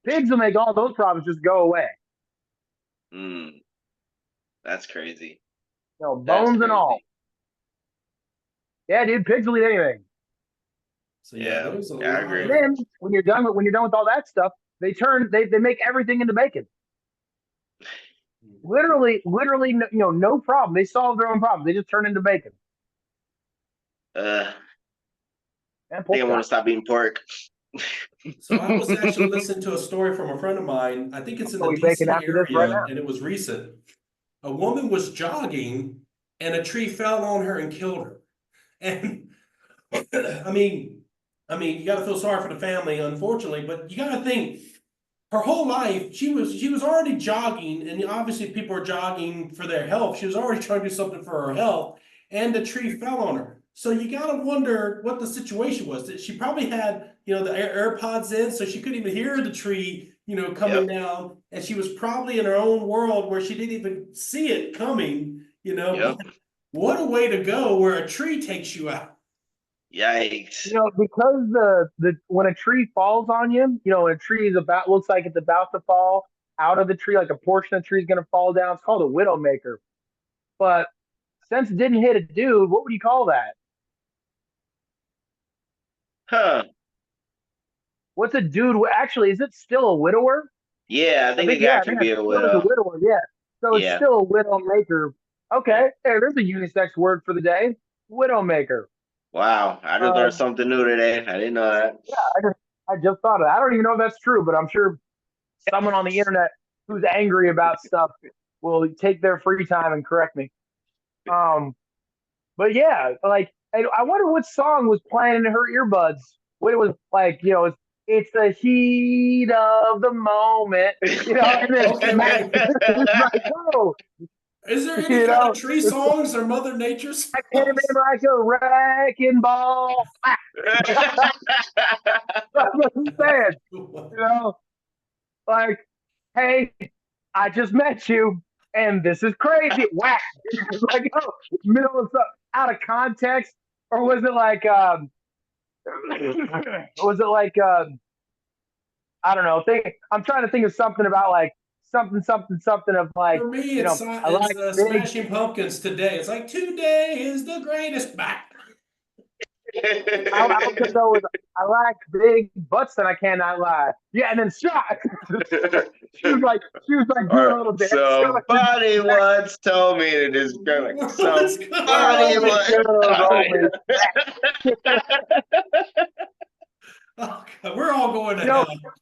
Pigs will make all those problems just go away. That's crazy. You know, bones and all. Yeah, dude, pigs will eat anything. So yeah, I agree. And then when you're done with all that stuff, they make everything into bacon. Literally, no problem. They solve their own problem. They just turn into bacon. I think I want to stop eating pork. So I was actually listening to a story from a friend of mine. I think it's in the DC area, and it was recent. A woman was jogging, and a tree fell on her and killed her. And I mean, you got to feel sorry for the family, unfortunately, but you got to think her whole life she was already jogging, and obviously people are jogging for their health. She was already trying to do something for her health, and the tree fell on her. So you got to wonder what the situation was. That she probably had, the AirPods in, so she couldn't even hear the tree, coming down, and she was probably in her own world where she didn't even see it coming. What a way to go where a tree takes you out. Yikes. Because the when a tree falls on you, when a tree looks like it's about to fall out of the tree, like a portion of the tree is going to fall down. It's called a widowmaker. But since it didn't hit a dude, what would you call that? Huh. What's a dude? Actually, is it still a widower? Yeah, I think it can actually be a widow. A widower, yeah. So it's still a widowmaker. Okay, hey, there's a unisex word for the day. Widowmaker. Wow, I just learned something new today. I didn't know that. Yeah, I just thought of it. I don't even know if that's true, but I'm sure someone on the internet who's angry about stuff will take their free time and correct me. But yeah, like I wonder what song was playing in her earbuds. What it was like, it's the heat of the moment, and then like, oh, is there any kind of tree songs or Mother Nature songs? I came in like a wrecking ball. That's what I'm saying. Like, hey, I just met you, and this is crazy. Whack. Like, middle of stuff out of context, or was it like I don't know. I'm trying to think of something about like something of like, For me, you know, I it's like big. Smashing Pumpkins today. It's like today is the greatest. Back. I was gonna go with I like big butts that I cannot lie. Yeah, and then shot. She was like All doing a right. little dance. Somebody once told me that it's like Let's somebody go. once. All Oh, God, we're all going to You know, hell.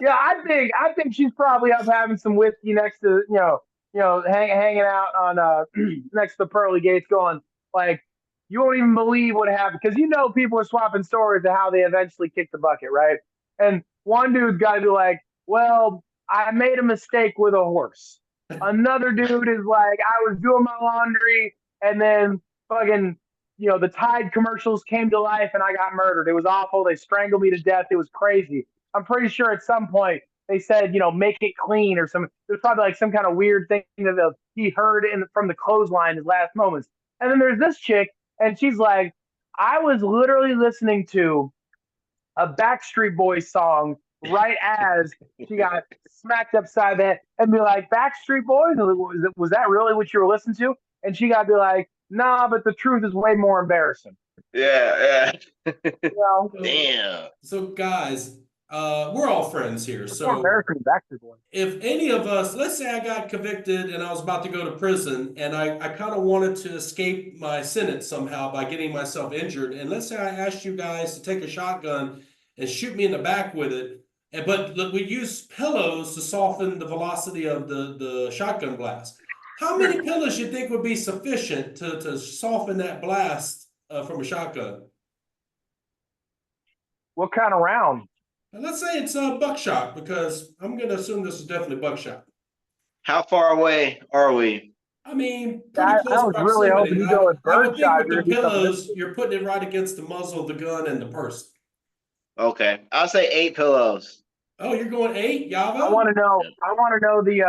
yeah, I think she's probably up having some whiskey next to hanging out on next to the pearly gates, going like, you won't even believe what happened because people are swapping stories of how they eventually kicked the bucket, right? And one dude's got to be like, well, I made a mistake with a horse. Another dude is like, I was doing my laundry and then fucking the Tide commercials came to life and I got murdered. It was awful. They strangled me to death. It was crazy. I'm pretty sure at some point they said, make it clean or some. There's probably like some kind of weird thing that he heard from the clothesline in his last moments. And then there's this chick, and she's like, I was literally listening to a Backstreet Boys song right as she got smacked upside the head, and be like, Backstreet Boys? Was that really what you were listening to? And she got to be like, nah, but the truth is way more embarrassing. Yeah. Damn. So guys, we're all friends here. It's more So embarrassing than Backstreet Boys. if any of us, let's say I got convicted and I was about to go to prison and I kind of wanted to escape my sentence somehow by getting myself injured. And let's say I asked you guys to take a shotgun and shoot me in the back with it. But look, we use pillows to soften the velocity of the shotgun blast. How many pillows you think would be sufficient to soften that blast from a shotgun? What kind of round? And let's say it's buckshot, because I'm going to assume this is definitely buckshot. How far away are we? I mean, pretty I close was really proximity. hoping you go with I would think birdshot. with the pillows, you're putting it right against the muzzle of the gun and the person. Okay, I'll say 8 pillows. Oh, you're going 8, Yava? I want to know. I want to know the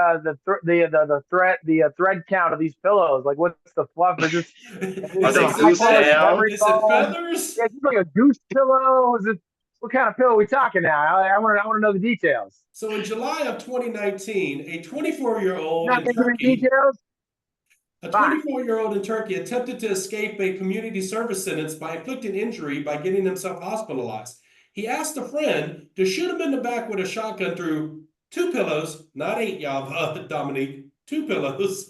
thread count of these pillows. Like, what's the fluff? Is this? Are they goose down? Is it feathers? Yeah, it's like a goose pillow. Is it? What kind of pillow are we talking now? I want to know the details. So in July of 2019, a 24-year-old Not in Turkey. Details. A 24-year-old in Turkey attempted to escape a community service sentence by inflicting injury by getting himself hospitalized. He asked a friend to shoot him in the back with a shotgun through 2 pillows, not 8, Yava, Dominique, 2 pillows,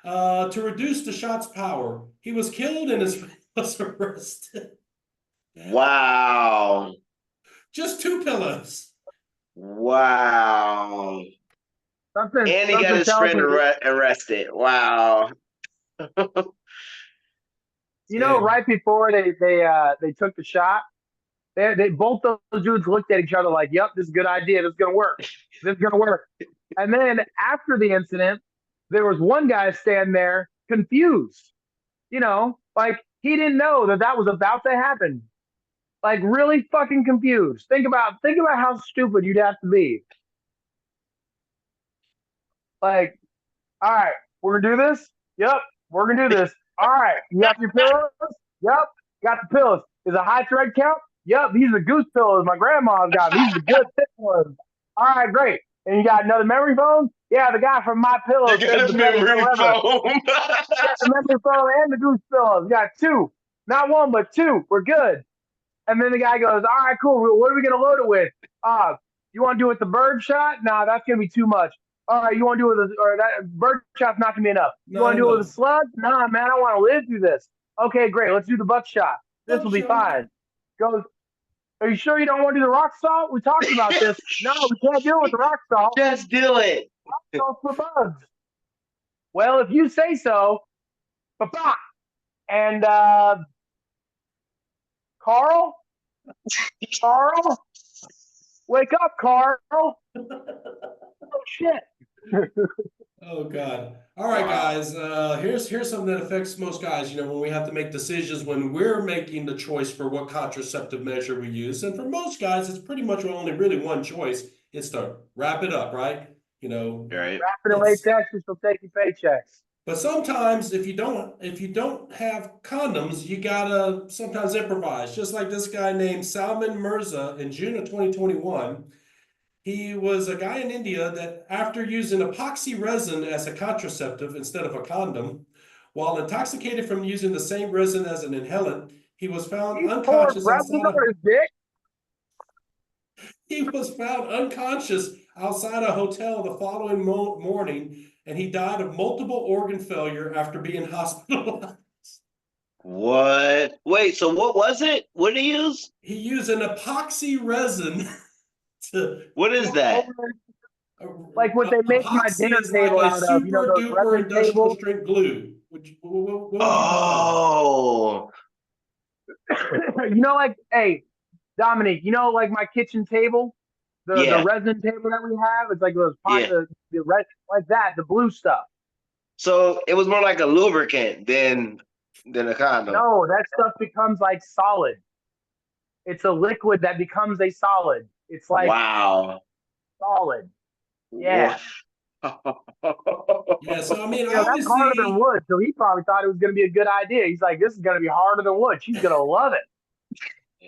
to reduce the shot's power. He was killed and his friend was arrested. Wow. Just 2 pillows. Wow. And he got his friend arrested. Wow. Right before they took the shot, they both those dudes looked at each other like, "Yep, this is a good idea. This is gonna work. This is gonna work." And then after the incident, there was one guy standing there confused. Like he didn't know that was about to happen. Like really fucking confused. Think about how stupid you'd have to be. Like, all right, we're gonna do this. Yep, we're gonna do this. All right, you got your pillows. Yep, got the pillows. Is a high thread count? Yep, these are goose pillows my grandma's got. These are the good thick ones. All right, great. And you got another memory foam? Yeah, the guy from My Pillows. You got a memory foam. Got the memory foam and the goose pillows. Got 2. Not 1, but 2. We're good. And then the guy goes, all right, cool. What are we going to load it with? You want to do it with the bird shot? Nah, that's going to be too much. All right, you want to do it with that bird shot's not going to be enough. You want to do it with a slug? Nah, man, I want to live through this. Okay, great. Let's do the buckshot. This will be fine. Goes, are you sure you don't want to do the rock salt? We talked about this. No, we can't do it with the rock salt. Just do it. Rock salt for bugs. Well, if you say so. Ba-ba. And Carl, wake up, Carl. Oh shit. Oh God. All right, guys. Here's something that affects most guys, when we have to make decisions when we're making the choice for what contraceptive measure we use. And for most guys, it's pretty much only really one choice. It's to wrap it up, right? Right. Wrap it away, Texas will take your paychecks. But sometimes if you don't have condoms, you gotta sometimes improvise. Just like this guy named Salman Mirza in June of 2021. He was a guy in India that after using epoxy resin as a contraceptive instead of a condom, while intoxicated from using the same resin as an inhalant, he was found He poured unconscious resin outside on of his dick. he was found unconscious outside a hotel the following morning, and he died of multiple organ failure after being hospitalized. What? Wait, so what was it? What did he use? He used an epoxy resin to What is that? Like what they make my epoxy dinner is like table a out of, super those duper resin industrial tables. strength glue. What would you call Oh, Like, hey, Dominic, like my kitchen table, the yeah, resin table that we have. It's like those pot, yeah. the red, like that, the blue stuff. So it was more like a lubricant than a condom. No, that stuff becomes like solid. It's a liquid that becomes a solid. It's like Wow. solid. Yeah. What? it? Yeah, so I mean, That's harder than obviously, wood. So he probably thought it was going to be a good idea. He's like, this is going to be harder than wood. She's going to love it.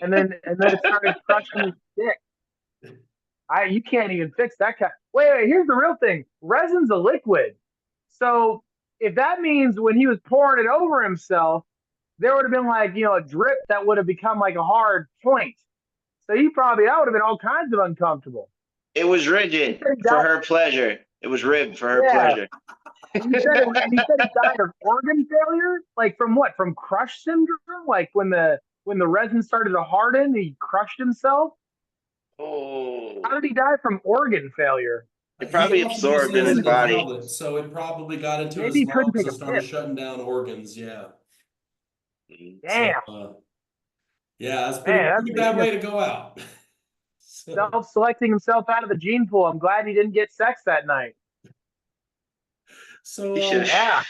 And then it started crushing his dick. You can't even fix that kind. Wait, here's the real thing. Resin's a liquid. So if that means when he was pouring it over himself, there would have been like, a drip that would have become like a hard point. So that would have been all kinds of uncomfortable. It was He rigid said he for died. her pleasure. It was ribbed for her Yeah. pleasure. He said he died of organ failure. Like from what? From crush syndrome? Like when the resin started to harden, he crushed himself. Oh, How did he die from organ failure? it he probably often used absorbed it in as his an body. inhalant, so it probably got into Maybe his he couldn't lungs take and a started piss. shutting down organs. Yeah. So, Damn, yeah, that's man, pretty that's bad way just to go out. So, self-selecting himself out of the gene pool. I'm glad he didn't get sex that night. He so should. Yeah,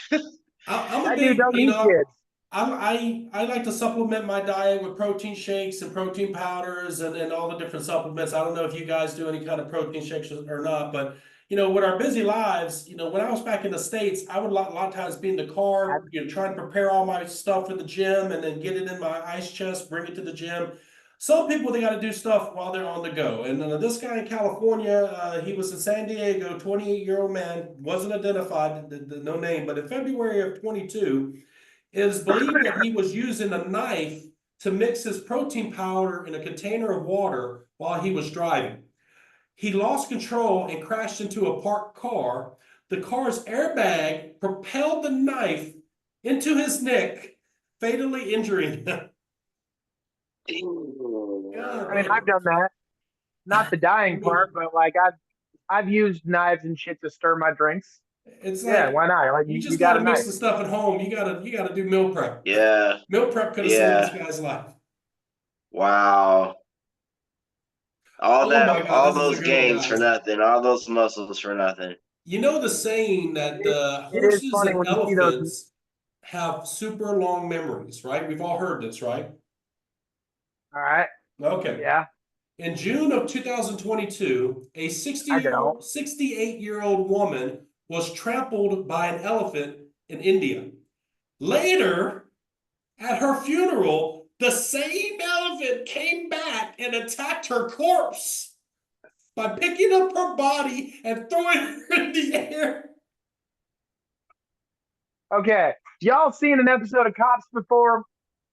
I'm a that dude big, don't need kids. I like to supplement my diet with protein shakes and protein powders and all the different supplements. I don't know if you guys do any kind of protein shakes or not, but with our busy lives, when I was back in the States, I would a lot of times be in the car, trying to prepare all my stuff for the gym and then get it in my ice chest, bring it to the gym. Some people, they got to do stuff while they're on the go. And this guy in California, he was in San Diego, 28-year-old man, wasn't identified, no name, but in February of 22, it is believed that he was using a knife to mix his protein powder in a container of water while he was driving. He lost control and crashed into a parked car. The car's airbag propelled the knife into his neck, fatally injuring him. God, I mean, I've done that. Not the dying part, but like I've used knives and shit to stir my drinks. it's Yeah, like why not? Like you you just got got a to mix knife. the stuff at home. You gotta do meal prep. Yeah, Meal prep could have saved this yeah. guy's life. Wow. Oh my God, All this is a those good one, gains for guys. nothing, all those muscles for nothing. You know the saying that It is horses funny and when you see those. elephants have super long memories, right? We've all heard this, right? All right. Okay. Yeah, In June of 2022, a I don't. 68-year-old woman was trampled by an elephant in India. Later, at her funeral, the same elephant came back and attacked her corpse by picking up her body and throwing her in the air. Okay. Y'all seen an episode of Cops before?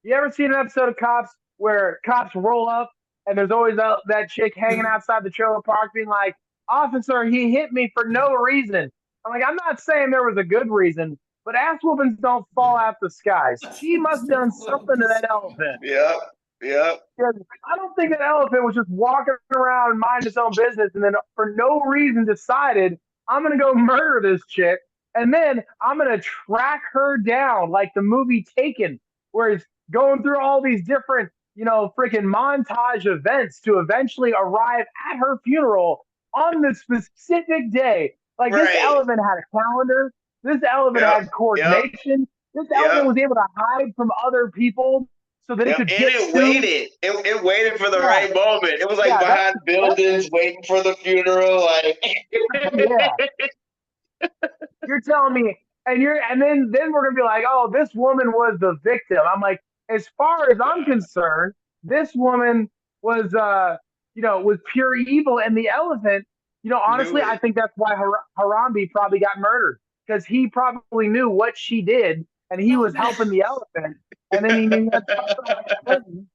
You ever seen an episode of Cops where cops roll up and there's always that chick hanging outside the trailer park being like, "Officer, he hit me for no reason." I'm like, I'm not saying there was a good reason, but ass whoopings don't fall out the skies. She must have done something to that elephant. Yep, yep. I don't think that elephant was just walking around and minding its own business and then for no reason decided, I'm going to go murder this chick and then I'm going to track her down like the movie Taken, where he's going through all these different, freaking montage events to eventually arrive at her funeral on the specific day. Like this Right. elephant had a calendar. This elephant Yep, had yep, coordination. This elephant yep. was able to hide from other people so that it Yep. could And get it to. waited. It waited for the Yeah, right moment. It was like yeah, behind buildings, waiting for the funeral. Like, yeah. You're telling me and then we're gonna be like, oh, this woman was the victim. I'm like, as far as I'm concerned, this woman was was pure evil, and the elephant, Knew honestly, I it. think that's why Harambe probably got murdered because he probably knew what she did, and he No, was man. helping the elephant, and then he knew that Clinton.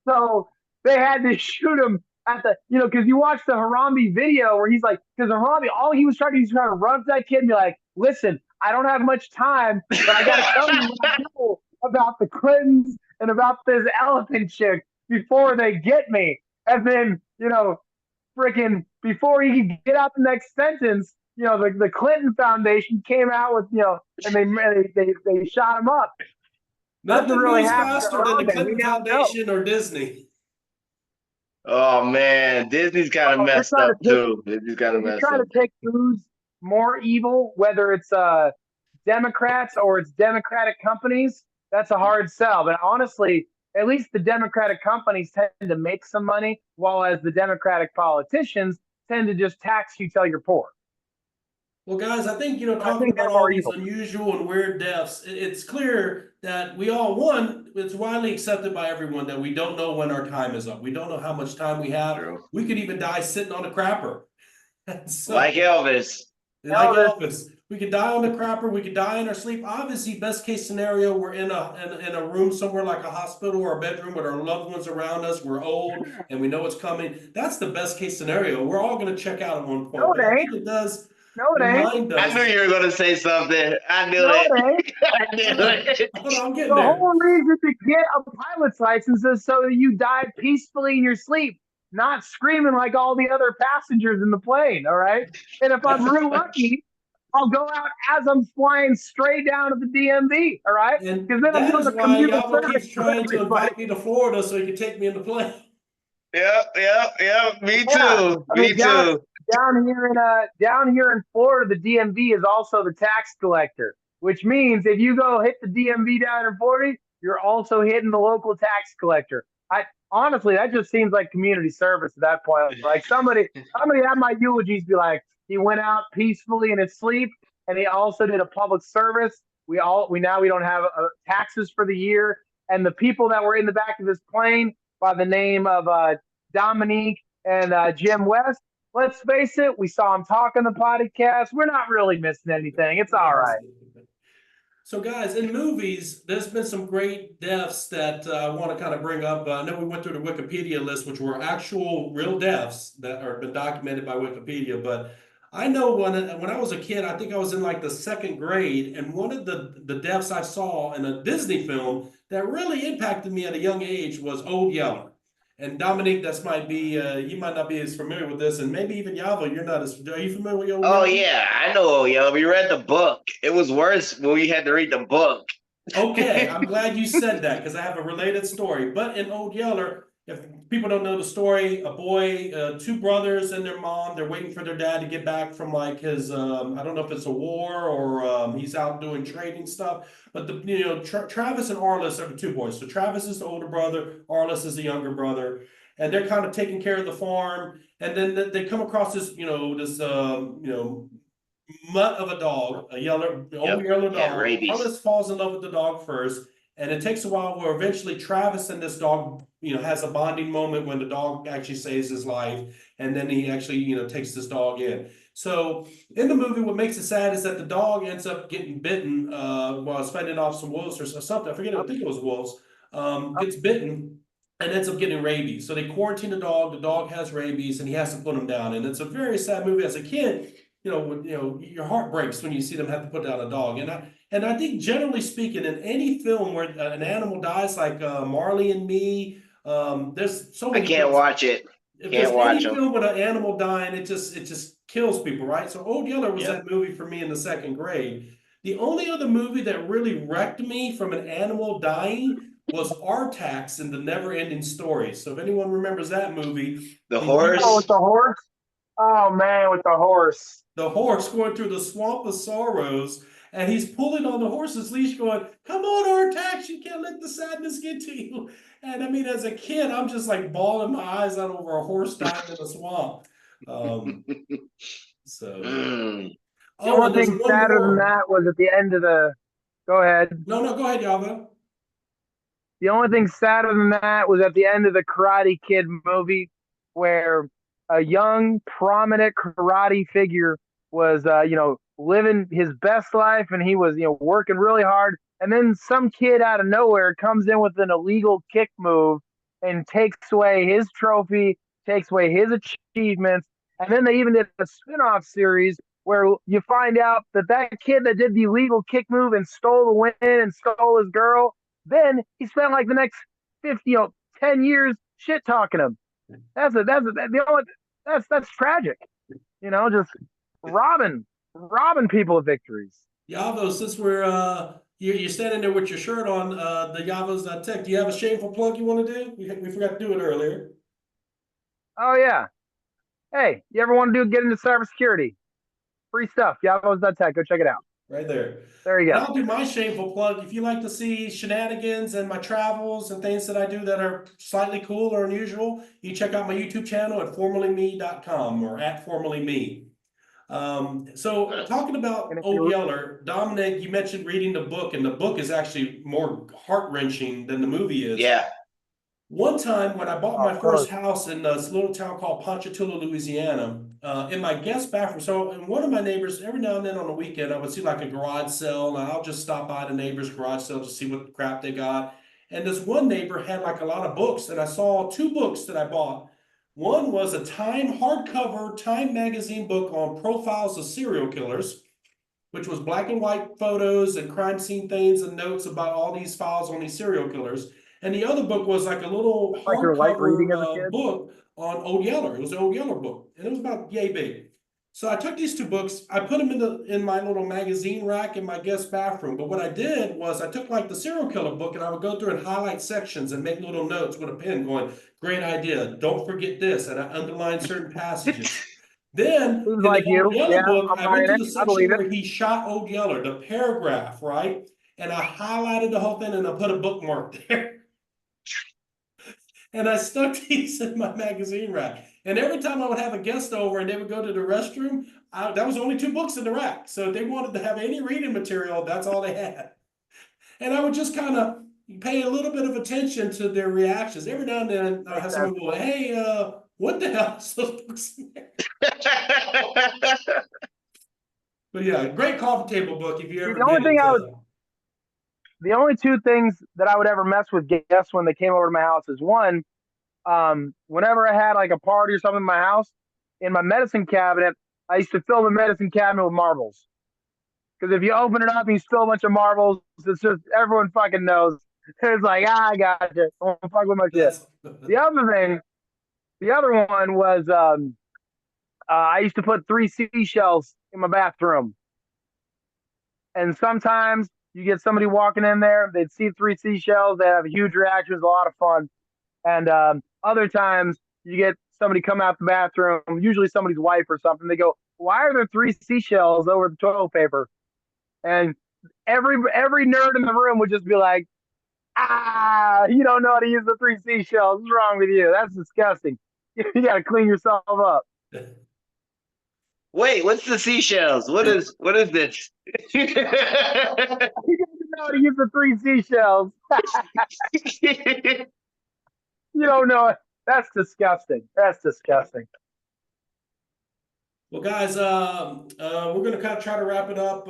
So they had to shoot him at the, because you watch the Harambe video where he's like, because Harambe, all he was trying to do is trying to run to that kid and be like, listen, I don't have much time, but I got to tell you what I know about the Clintons and about this elephant chick before they get me. And then, freaking before he could get out the next sentence, the Clinton Foundation came out with, and they shot him up. That's what Nothing really moves happened to faster than the Harambe. We Clinton now know. Foundation or Disney. Oh man, Disney's kind of Oh, messed up too. Disney's kind of you're messed trying up to too. pick who's more evil, whether it's Democrats or it's Democratic companies. That's a hard sell. But honestly, at least the Democratic companies tend to make some money, while as the Democratic politicians tend to just tax you till you're poor. Well, guys, I think, I talking think about they're all more these evil. unusual and weird deaths, it's clear that it's widely accepted by everyone that we don't know when our time is up. We don't know how much time we have. True. We could even die sitting on a crapper. And Like so, Elvis. like Elvis, Elvis, we could die on the crapper. We could die in our sleep. Obviously, best case scenario, we're in a room somewhere like a hospital or a bedroom with our loved ones around us. We're old and we know it's coming. That's the best case scenario. We're all going to check out at one point. no, But it I ain't. think it does No, it ain't. remind I knew us. you were gonna say something. I knew No, it. it ain't. I knew Hold on, it. hold on, I'm getting The there. whole reason to get a pilot's license is so that you die peacefully in your sleep, not screaming like all the other passengers in the plane. All right. And if I'm real lucky, I'll go out as I'm flying straight down to the DMV. All right. Because And then I'm that doing is a why communal Yavo service keeps to trying to everybody. invite me to Florida so he can take me in the plane. Yep. Me Yeah. too. I Me mean, too. down here in Florida, the DMV is also the tax collector, which means if you go hit the DMV down in Florida, you're also hitting the local tax collector. I honestly, that just seems like community service at that point. Like somebody at my eulogies be like, he went out peacefully in his sleep, and he also did a public service. We don't have taxes for the year, and the people that were in the back of this plane by the name of Dominique and Jim West. Let's face it, we saw him talk on the podcast. We're not really missing anything. It's all right. So, guys, in movies, there's been some great deaths that I want to kind of bring up. I know we went through the Wikipedia list, which were actual real deaths that are been documented by Wikipedia. But I know when I was a kid, I think I was in like the second grade, and one of the deaths I saw in a Disney film that really impacted me at a young age was Old Yeller. And Dominique, that's might be you might not be as familiar with this, and maybe even Yavo, you're not as. Are you familiar with Old Oh Yeller? yeah, I know. Yo, we read the book. It was worse when we had to read the book. Okay, I'm glad you said that because I have a related story. But in Old Yeller, if people don't know the story, a boy, two brothers and their mom, they're waiting for their dad to get back from like his, I don't know if it's a war or he's out doing trading stuff. But Travis and Arliss are the two boys. So Travis is the older brother, Arliss is the younger brother, and they're kind of taking care of the farm. And then they come across this, mutt of a dog, a old Yep. yellow Yeah, dog. rabies. Arliss falls in love with the dog first, and it takes a while where eventually Travis and this dog, has a bonding moment when the dog actually saves his life, and then he actually, takes this dog in. So in the movie, what makes it sad is that the dog ends up getting bitten while fending off some wolves or something. I forget. I think it was wolves. Gets bitten and ends up getting rabies. So they quarantine the dog. The dog has rabies, and he has to put him down. And it's a very sad movie. As a kid, your heart breaks when you see them have to put down a dog. And I think generally speaking, in any film where an animal dies, like Marley and Me, there's so I many can't films. watch it. If there's Can't watch any them. film with an animal dying, it just kills people, right? So Old Yeller was Yep. that movie for me in the second grade. The only other movie that really wrecked me from an animal dying was Artax in the Never Ending Story. So if anyone remembers that movie, The the Oh, horse. with the horse. Oh man, with the horse. horse going through the swamp of sorrows, and he's pulling on the horse's leash, going, "Come on, Artax, you can't let the sadness get to you." And I mean, as a kid, I'm just like bawling my eyes out over a horse dying in the swamp. Um, so yeah. Mm. The Oh, only and there's thing one sadder than more. that was at the end of the. Go ahead. No, no, go ahead, Yava. The only thing sadder than that was at the end of the Karate Kid movie, where a young, prominent karate figure was, living his best life, and he was, working really hard. And then some kid out of nowhere comes in with an illegal kick move and takes away his trophy, takes away his achievements. And then they even did a spin-off series where you find out that that kid that did the illegal kick move and stole the win and stole his girl, then he spent like the next 50, 10 years shit talking him. That's tragic. Just robbing people of victories. Yavo, since you're standing there with your shirt on, the Yavos Tech, do you have a shameful plug you want to do? We forgot to do it earlier. Oh yeah. Hey, you ever want to get into cybersecurity? Free stuff. Yavos.tech. Go check it out. Right there. There you And go. I'll do my shameful plug. If you like to see shenanigans and my travels and things that I do that are slightly cool or unusual, you check out my YouTube channel at formerlyme.com or at formerlyme. So talking about And if Old you Yeller, Dominic, you mentioned reading the book, and the book is actually more heart-wrenching than the movie is. Yeah. One time when I bought my of first course. house in this little town called Ponchatoula, Louisiana, in my guest bathroom, so in one of my neighbors, every now and then on the weekend, I would see like a garage sale, and I'll just stop by the neighbor's garage sale to see what crap they got. And this one neighbor had like a lot of books, and I saw two books that I bought. One was a Time hardcover Time magazine book on profiles of serial killers, which was black and white photos and crime scene things and notes about all these files on these serial killers. And the other book was like a little like your light reading hardcover as a kid. book on Old Yeller. It was an Old Yeller book, and it was about yay big. So I took these two books, I put them in my little magazine rack in my guest bathroom. But what I did was I took like the serial killer book, and I would go through and highlight sections and make little notes with a pen going, great idea, don't forget this, and I underlined certain passages. Then Seems in the like Old you. Yeller Yeah, book, I'm I went buying to it. the I section believe it. where he shot Old Yeller, the paragraph, right? And I highlighted the whole thing and I put a bookmark there. And I stuck these in my magazine rack. And every time I would have a guest over and they would go to the restroom, that was only two books in the rack. So if they wanted to have any reading material, that's all they had. And I would just kind of pay a little bit of attention to their reactions. Every now and then I have Makes someone sense. go, hey, what the hell is those books in there? But yeah, great coffee table book if you See, ever get it. the only two things that I would ever mess with guests when they came over to my house is one, whenever I had like a party or something in my house, in my medicine cabinet, I used to fill the medicine cabinet with marbles. Because if you open it up and you spill a bunch of marbles, it's just everyone fucking knows. It's like, I got you. Don't fuck with my shit. That's The other one was I used to put 3 seashells in my bathroom. And sometimes you get somebody walking in there, they'd see 3 seashells, they have a huge reaction, it's a lot of fun. And other times you get somebody come out the bathroom, usually somebody's wife or something, they go, why are there 3 seashells over the toilet paper? And every nerd in the room would just be like, you don't know how to use the 3 seashells. What's wrong with you? That's disgusting. You got to clean yourself up. Wait, what's the seashells? What is this? You don't know how to use the 3 seashells. You don't know it. That's disgusting. That's disgusting. Well, guys, we're going to kind of try to wrap it up.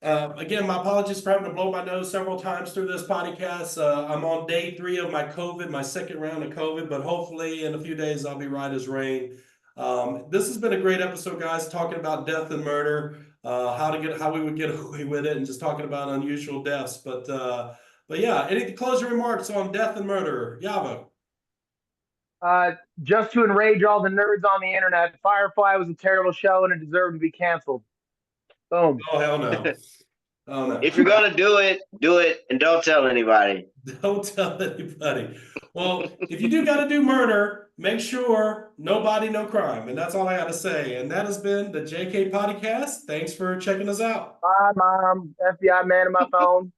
Again, my apologies for having to blow my nose several times through this podcast. I'm on day 3 of my COVID, my second round of COVID, but hopefully in a few days I'll be right as rain. This has been a great episode, guys, talking about death and murder, how we would get away with it, and just talking about unusual deaths. But yeah, any closing remarks on death and murder, Yavo? Just to enrage all the nerds on the internet, Firefly was a terrible show and it deserved to be canceled. Boom. Oh, hell no. Oh, no. If you're gonna do it, and don't tell anybody. Don't tell anybody. Well, if you do got to do murder, make sure no body, no crime. And that's all I got to say. And that has been the JK Pottycast. Thanks for checking us out. Bye, Mom. FBI man in my phone.